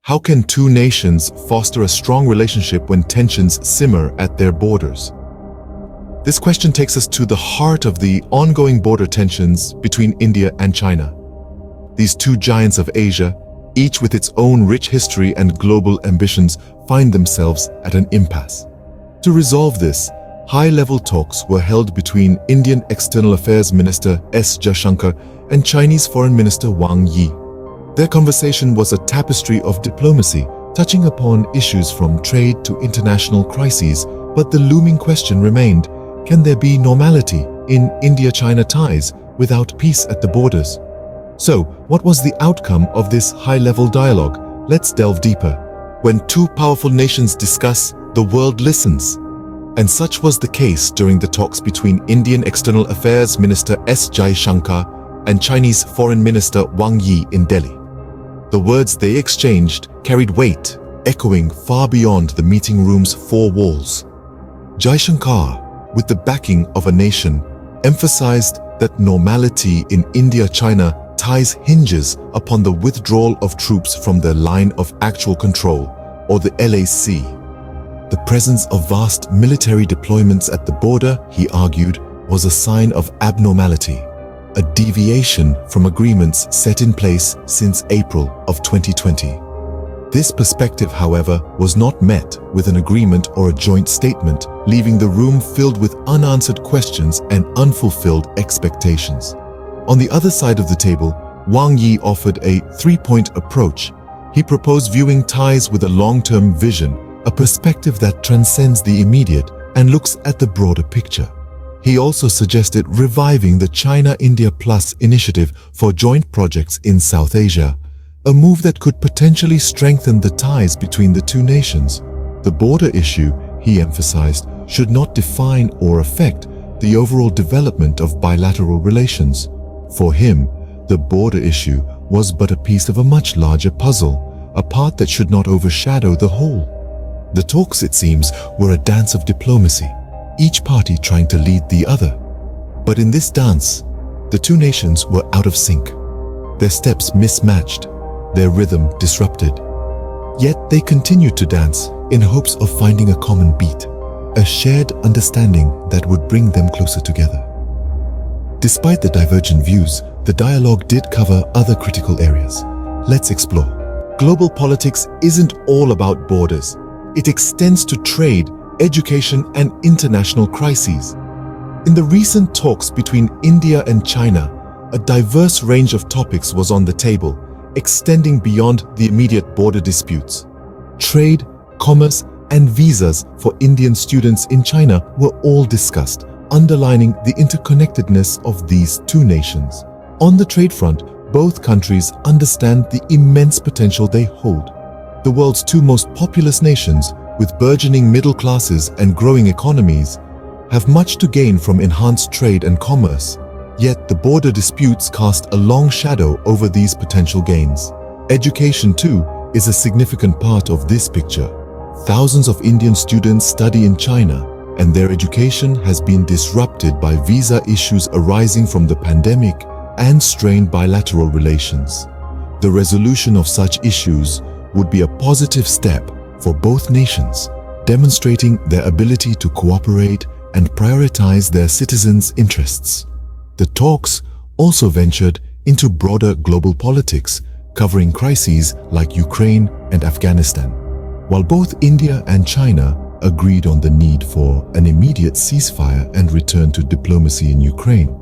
How can two nations foster a strong relationship when tensions simmer at their borders? This question takes us to the heart of the ongoing border tensions between India and China. These two giants of Asia, each with its own rich history and global ambitions, find themselves at an impasse. To resolve this, high-level talks were held between Indian External Affairs Minister Jai Shankar and Chinese Foreign Minister Wang Yi. Their conversation was a tapestry of diplomacy, touching upon issues from trade to international crises, but the looming question remained, can there be normality in India-China ties without peace at the borders? So, what was the outcome of this high-level dialogue? Let's delve deeper. When two powerful nations discuss, the world listens. And such was the case during the talks between Indian External Affairs Minister Jai Shankar and Chinese Foreign Minister Wang Yi in Delhi. The words they exchanged carried weight, echoing far beyond the meeting room's four walls. Jai Shankar, with the backing of a nation, emphasized that normality in India-China ties hinges upon the withdrawal of troops from their line of actual control, or the LAC. The presence of vast military deployments at the border, he argued, was a sign of abnormality, a deviation from agreements set in place since April of 2020. This perspective, however, was not met with an agreement or a joint statement, leaving the room filled with unanswered questions and unfulfilled expectations. On the other side of the table, Wang Yi offered a three-point approach. He proposed viewing ties with a long-term vision, a perspective that transcends the immediate and looks at the broader picture. He also suggested reviving the China-India Plus initiative for joint projects in South Asia, a move that could potentially strengthen the ties between the two nations. The border issue, he emphasized, should not define or affect the overall development of bilateral relations. For him, the border issue was but a piece of a much larger puzzle, a part that should not overshadow the whole. The talks, it seems, were a dance of diplomacy, each party trying to lead the other. But in this dance, the two nations were out of sync, their steps mismatched, their rhythm disrupted. Yet they continued to dance in hopes of finding a common beat, a shared understanding that would bring them closer together. Despite the divergent views, the dialogue did cover other critical areas. Let's explore. Global politics isn't all about borders. It extends to trade, education, and international crises. In the recent talks between India and China, a diverse range of topics was on the table, extending beyond the immediate border disputes. Trade, commerce, and visas for Indian students in China were all discussed, underlining the interconnectedness of these two nations. On the trade front, both countries understand the immense potential they hold. The world's two most populous nations, with burgeoning middle classes and growing economies, have much to gain from enhanced trade and commerce. Yet the border disputes cast a long shadow over these potential gains. Education, too, is a significant part of this picture. Thousands of Indian students study in China, and their education has been disrupted by visa issues arising from the pandemic and strained bilateral relations. The resolution of such issues would be a positive step for both nations, demonstrating their ability to cooperate and prioritize their citizens' interests. The talks also ventured into broader global politics, covering crises like Ukraine and Afghanistan. While both India and China agreed on the need for an immediate ceasefire and return to diplomacy in Ukraine,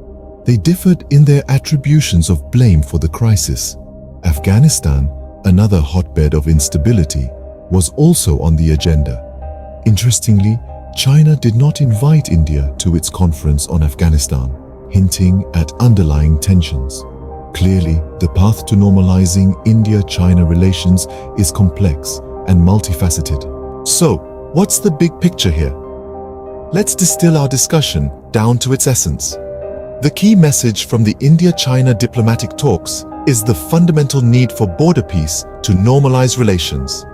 they differed in their attributions of blame for the crisis. Afghanistan, another hotbed of instability, was also on the agenda. Interestingly, China did not invite India to its conference on Afghanistan, hinting at underlying tensions. Clearly, the path to normalizing India-China relations is complex and multifaceted. So, what's the big picture here? Let's distill our discussion down to its essence. The key message from the India-China diplomatic talks is the fundamental need for border peace to normalize relations.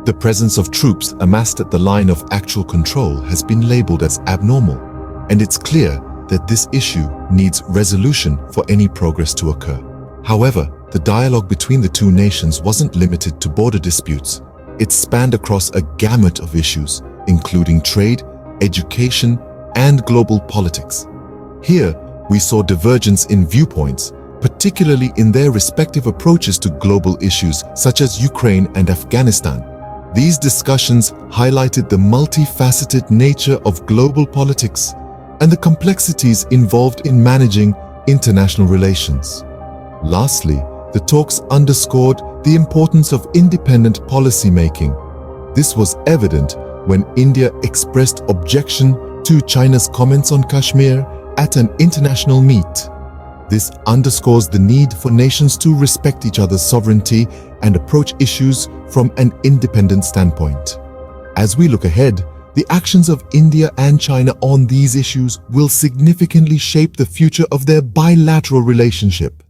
The presence of troops amassed at the line of actual control has been labeled as abnormal, and it's clear that this issue needs resolution for any progress to occur. However, the dialogue between the two nations wasn't limited to border disputes. It spanned across a gamut of issues, including trade, education, and global politics. Here, we saw divergence in viewpoints, particularly in their respective approaches to global issues such as Ukraine and Afghanistan. These discussions highlighted the multifaceted nature of global politics and the complexities involved in managing international relations. Lastly, the talks underscored the importance of independent policy-making. This was evident when India expressed objection to China's comments on Kashmir at an international meet. This underscores the need for nations to respect each other's sovereignty and approach issues from an independent standpoint. As we look ahead, the actions of India and China on these issues will significantly shape the future of their bilateral relationship.